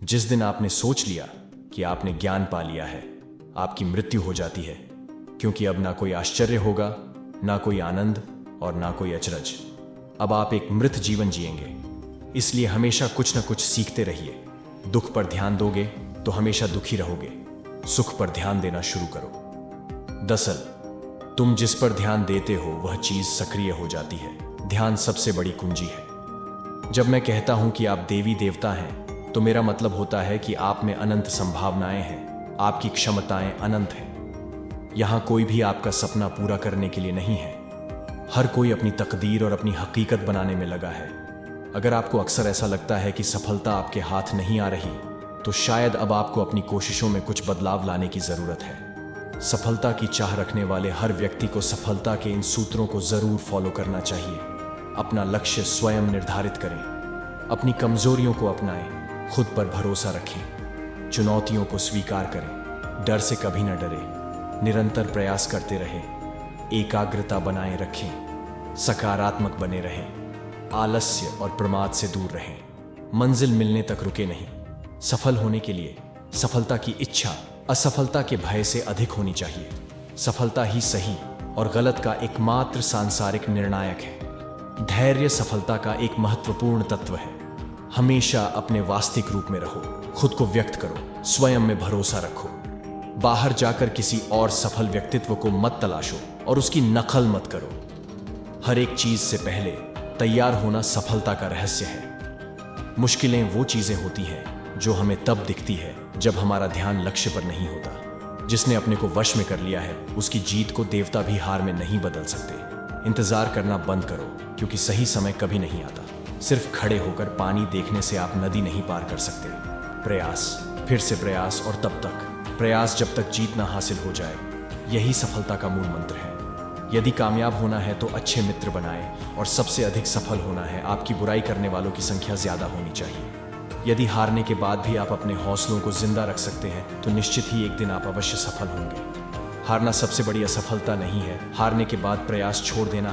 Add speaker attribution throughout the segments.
Speaker 1: जिस दिन आपने सोच लिया कि आपने ज्ञान पा लिया है, आपकी मृत्यु हो जाती है, क्योंकि अब ना कोई आश्चर्य होगा, ना कोई आनंद और ना कोई अचरज। अब आप एक मृत जीवन जिएंगे। इसलिए हमेशा कुछ न कुछ सीखते रहिए। दुख पर ध्यान दोगे तो हमेशा दुखी रहोगे। सुख पर ध्यान देना शुरू करो। दरअसल तुम जिस पर ध्यान देते हो वह चीज सक्रिय हो जाती है। ध्यान सबसे बड़ी कुंजी है। जब मैं कहता हूं कि आप देवी देवता हैं, तो मेरा मतलब होता है कि आप में अनंत संभावनाएं हैं, आपकी क्षमताएं अनंत हैं। यहां कोई भी आपका सपना पूरा करने के लिए नहीं है। हर कोई अपनी तकदीर और अपनी हकीकत बनाने में लगा है। अगर आपको अक्सर ऐसा लगता है कि सफलता आपके हाथ नहीं आ रही, तो शायद अब आपको अपनी कोशिशों में कुछ बदलाव लाने की जरूरत है। सफलता की चाह रखने वाले हर व्यक्ति को सफलता के इन सूत्रों को जरूर फॉलो करना चाहिए। अपना लक्ष्य स्वयं निर्धारित करें, अपनी कमजोरियों को अपनाएं, खुद पर भरोसा रखें, चुनौतियों को स्वीकार करें, डर से कभी न डरे, निरंतर प्रयास करते रहें, एकाग्रता बनाए रखें, सकारात्मक बने रहें, आलस्य और प्रमाद से दूर रहें, मंजिल मिलने तक रुके नहीं। सफल होने के लिए सफलता की इच्छा असफलता के भय से अधिक होनी चाहिए। सफलता ही सही और गलत का एकमात्र सांसारिक निर्णायक है। धैर्य सफलता का एक महत्वपूर्ण तत्व है। हमेशा अपने वास्तविक रूप में रहो, खुद को व्यक्त करो, स्वयं में भरोसा रखो। बाहर जाकर किसी और सफल व्यक्तित्व को मत तलाशो और उसकी नकल मत करो। हर एक चीज से पहले तैयार होना सफलता का रहस्य है। मुश्किलें वो चीजें होती हैं जो हमें तब दिखती है जब हमारा ध्यान लक्ष्य पर नहीं होता। जिसने अपने को वश में कर लिया है, उसकी जीत को देवता भी हार में नहीं बदल सकते। इंतजार करना बंद करो, क्योंकि सही समय कभी नहीं आता। सिर्फ खड़े होकर पानी देखने से आप नदी नहीं पार कर सकते। प्रयास, फिर से प्रयास और तब तक प्रयास जब तक जीत ना हासिल हो जाए, यही सफलता का मूल मंत्र है। यदि कामयाब होना है तो अच्छे मित्र बनाएं, और सबसे अधिक सफल होना है आपकी बुराई करने वालों की संख्या ज्यादा होनी चाहिए। यदि हारने के बाद भी आप अपने हौसलों को जिंदा रख सकते हैं, तो निश्चित ही एक दिन आप अवश्य सफल होंगे। हारना सबसे बड़ी असफलता नहीं है। हारने के बाद प्रयास छोड़ देना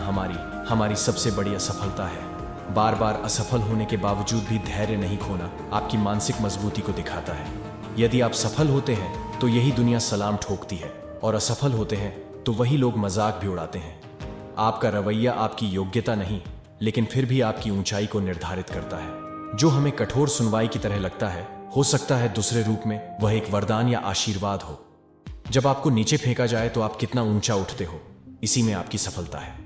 Speaker 1: हमारी सबसे बड़ी असफलता है। बार बार असफल होने के बावजूद भी धैर्य नहीं खोना आपकी मानसिक मजबूती को दिखाता है। यदि आप सफल होते हैं तो यही दुनिया सलाम ठोकती है, और असफल होते हैं तो वही लोग मजाक भी उड़ाते हैं। आपका रवैया आपकी योग्यता नहीं, लेकिन फिर भी आपकी ऊंचाई को निर्धारित करता है। जो हमें कठोर सुनवाई की तरह लगता है, हो सकता है दूसरे रूप में वह एक वरदान या आशीर्वाद हो। जब आपको नीचे फेंका जाए तो आप कितना ऊंचा उठते हो, इसी में आपकी सफलता है।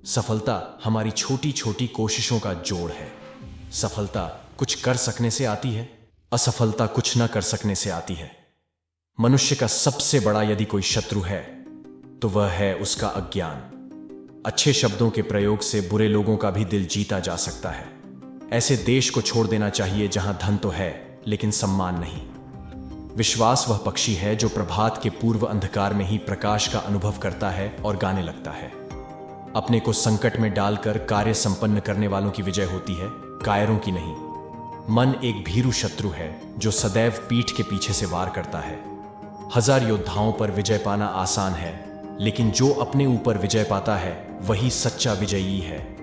Speaker 1: सफलता हमारी छोटी छोटी कोशिशों का जोड़ है। सफलता कुछ कर सकने से आती है, असफलता कुछ न कर सकने से आती है। मनुष्य का सबसे बड़ा यदि कोई शत्रु है, तो वह है उसका अज्ञान। अच्छे शब्दों के प्रयोग से बुरे लोगों का भी दिल जीता जा सकता है। ऐसे देश को छोड़ देना चाहिए जहां धन तो है, लेकिन सम्मान नहीं। विश्वास वह पक्षी है जो प्रभात के पूर्व अंधकार में ही प्रकाश का अनुभव करता है और गाने लगता है। अपने को संकट में डालकर कार्य संपन्न करने वालों की विजय होती है, कायरों की नहीं। मन एक भीरू शत्रु है जो सदैव पीठ के पीछे से वार करता है। 1000 योद्धाओं पर विजय पाना आसान है, लेकिन जो अपने ऊपर विजय पाता है वही सच्चा विजयी है।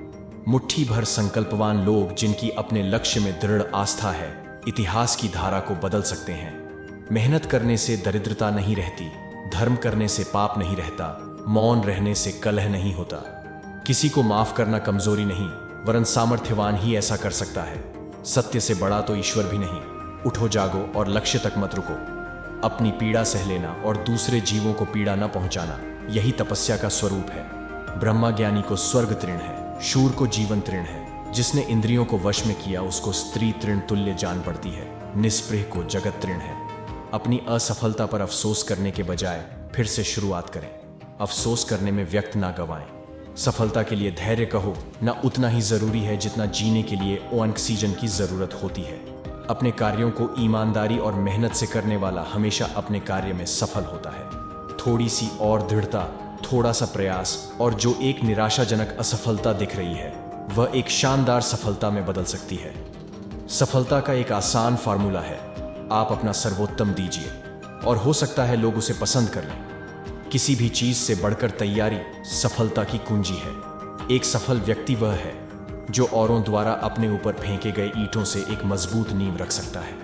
Speaker 1: मुट्ठी भर संकल्पवान लोग जिनकी अपने लक्ष्य में दृढ़ आस्था है, इतिहास की धारा को बदल सकते हैं। मेहनत करने से दरिद्रता नहीं रहती, धर्म करने से पाप नहीं रहता, मौन रहने से कलह नहीं होता। किसी को माफ करना कमजोरी नहीं, वरन सामर्थ्यवान ही ऐसा कर सकता है। सत्य से बड़ा तो ईश्वर भी नहीं। उठो, जागो और लक्ष्य तक मत रुको। अपनी पीड़ा सह लेना और दूसरे जीवों को पीड़ा न पहुंचाना, यही तपस्या का स्वरूप है। ब्रह्मा ज्ञानी को स्वर्ग तृण है, शूर को जीवन तृण है। जिसने इंद्रियों को वश में किया उसको स्त्री तृण तुल्य जान पड़ती है। निस्पृह को जगत तृण है। अपनी असफलता पर अफसोस करने के बजाय फिर से शुरुआत करें। अफसोस करने में व्यक्त ना गवाएं। सफलता के लिए धैर्य कहो न उतना ही जरूरी है जितना जीने के लिए ऑक्सीजन की जरूरत होती है। अपने कार्यों को ईमानदारी और मेहनत से करने वाला हमेशा अपने कार्य में सफल होता है। थोड़ी सी और दृढ़ता, थोड़ा सा प्रयास, और जो एक निराशाजनक असफलता दिख रही है वह एक शानदार सफलता में बदल सकती है। सफलता का एक आसान फार्मूला है, आप अपना सर्वोत्तम दीजिए और हो सकता है लोग उसे पसंद कर लें। किसी भी चीज से बढ़कर तैयारी सफलता की कुंजी है। एक सफल व्यक्ति वह है जो औरों द्वारा अपने ऊपर फेंके गए ईंटों से एक मजबूत नींव रख सकता है।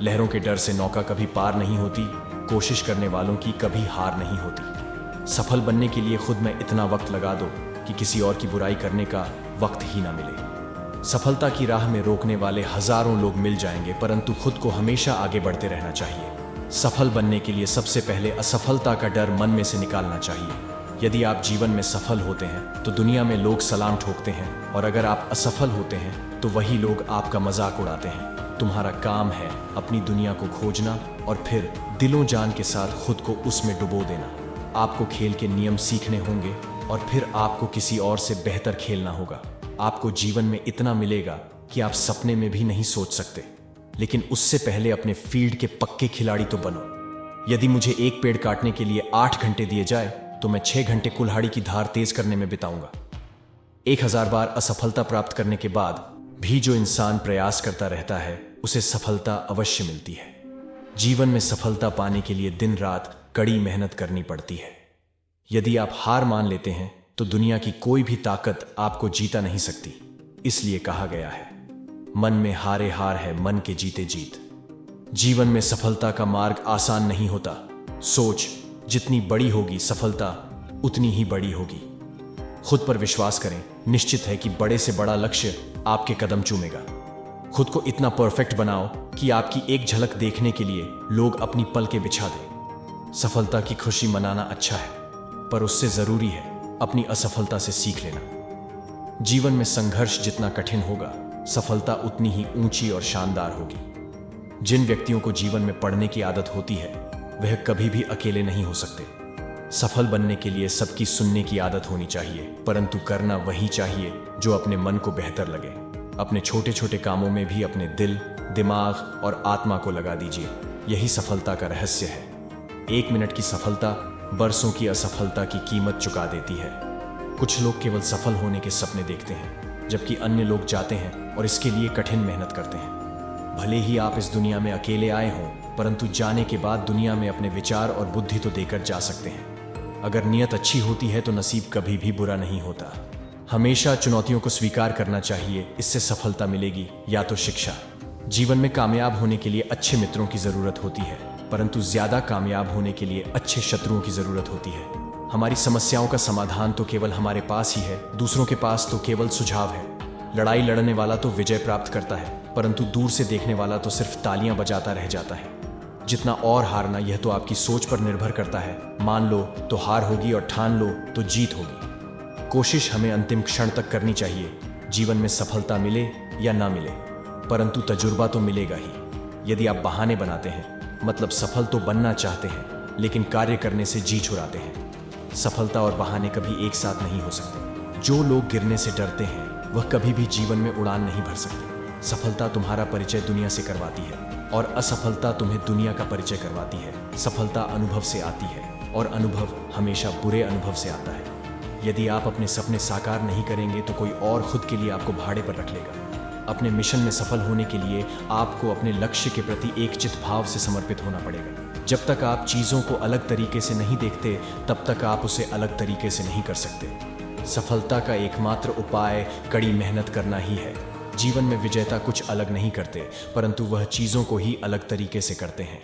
Speaker 1: लहरों के डर से नौका कभी पार नहीं होती, कोशिश करने वालों की कभी हार नहीं होती। सफल बनने के लिए खुद में इतना वक्त लगा दो कि किसी और की बुराई करने का वक्त ही ना मिले। सफलता की राह में रोकने वाले हजारों लोग मिल जाएंगे, परंतु खुद को हमेशा आगे बढ़ते रहना चाहिए। सफल बनने के लिए सबसे पहले असफलता का डर मन में से निकालना चाहिए। यदि आप जीवन में सफल होते हैं तो दुनिया में लोग सलाम ठोकते हैं, और अगर आप असफल होते हैं तो वही लोग आपका मजाक उड़ाते हैं। तुम्हारा काम है अपनी दुनिया को खोजना और फिर दिलों जान के साथ खुद को उसमें डुबो देना। आपको खेल के नियम सीखने होंगे और फिर आपको किसी और से बेहतर खेलना होगा। आपको जीवन में इतना मिलेगा कि आप सपने में भी नहीं सोच सकते, लेकिन उससे पहले अपने फील्ड के पक्के खिलाड़ी तो बनो। यदि मुझे एक पेड़ काटने के लिए 8 घंटे दिए जाए तो मैं 6 घंटे कुल्हाड़ी की धार तेज करने में बिताऊंगा। 1000 बार असफलता प्राप्त करने के बाद भी जो इंसान प्रयास करता रहता है उसे सफलता अवश्य मिलती है। जीवन में सफलता पाने के लिए दिन रात कड़ी मेहनत करनी पड़ती है। यदि आप हार मान लेते हैं तो दुनिया की कोई भी ताकत आपको जीता नहीं सकती। इसलिए कहा गया है, मन में हारे हार है, मन के जीते जीत। जीवन में सफलता का मार्ग आसान नहीं होता। सोच जितनी बड़ी होगी सफलता उतनी ही बड़ी होगी। खुद पर विश्वास करें, निश्चित है कि बड़े से बड़ा लक्ष्य आपके कदम चूमेगा। खुद को इतना परफेक्ट बनाओ कि आपकी एक झलक देखने के लिए लोग अपनी पलकें बिछा दें। सफलता की खुशी मनाना अच्छा है, पर उससे जरूरी है अपनी असफलता से सीख लेना। जीवन में संघर्ष जितना कठिन होगा, सफलता उतनी ही ऊंची और शानदार होगी। जिन व्यक्तियों को जीवन में पढ़ने की आदत होती है वह कभी भी अकेले नहीं हो सकते। सफल बनने के लिए सबकी सुनने की आदत होनी चाहिए, परंतु करना वही चाहिए जो अपने मन को बेहतर लगे। अपने छोटे छोटे कामों में भी अपने दिल, दिमाग और आत्मा को लगा दीजिए। यही सफलता का रहस्य है। 1 मिनट की सफलता बरसों की असफलता की कीमत चुका देती है। कुछ लोग केवल सफल होने के सपने देखते हैं, जबकि अन्य लोग जाते हैं और इसके लिए कठिन मेहनत करते हैं। भले ही आप इस दुनिया में अकेले आए हों, परंतु जाने के बाद दुनिया में अपने विचार और बुद्धि तो देकर जा सकते हैं। अगर नीयत अच्छी होती है तो नसीब कभी भी बुरा नहीं होता। हमेशा चुनौतियों को स्वीकार करना चाहिए, इससे सफलता मिलेगी या तो शिक्षा। जीवन में कामयाब होने के लिए अच्छे मित्रों की जरूरत होती है, परंतु ज्यादा कामयाब होने के लिए अच्छे शत्रुओं की जरूरत होती है। हमारी समस्याओं का समाधान तो केवल हमारे पास ही है, दूसरों के पास तो केवल सुझाव है। लड़ाई लड़ने वाला तो विजय प्राप्त करता है, परंतु दूर से देखने वाला तो सिर्फ तालियां बजाता रह जाता है। जितना और हारना यह तो आपकी सोच पर निर्भर करता है। मान लो तो हार होगी और ठान लो तो जीत होगी। कोशिश हमें अंतिम क्षण तक करनी चाहिए। जीवन में सफलता मिले या ना मिले, परंतु तजुर्बा तो मिलेगा ही। यदि आप बहाने बनाते हैं, मतलब सफल तो बनना चाहते हैं लेकिन कार्य करने से जी छुड़ाते हैं। सफलता और बहाने कभी एक साथ नहीं हो सकते। जो लोग गिरने से डरते हैं वह कभी भी जीवन में उड़ान नहीं भर सकते। सफलता तुम्हारा परिचय दुनिया से करवाती है और असफलता तुम्हें दुनिया का परिचय करवाती है। सफलता अनुभव से आती है और अनुभव हमेशा बुरे अनुभव से आता है। यदि आप अपने सपने साकार नहीं करेंगे तो कोई और खुद के लिए आपको भाड़े पर रख लेगा। अपने मिशन में सफल होने के लिए आपको अपने लक्ष्य के प्रति एकचित भाव से समर्पित होना पड़ेगा। जब तक आप चीज़ों को अलग तरीके से नहीं देखते, तब तक आप उसे अलग तरीके से नहीं कर सकते। सफलता का एकमात्र उपाय कड़ी मेहनत करना ही है। जीवन में विजेता कुछ अलग नहीं करते, परंतु वह चीज़ों को ही अलग तरीके से करते हैं।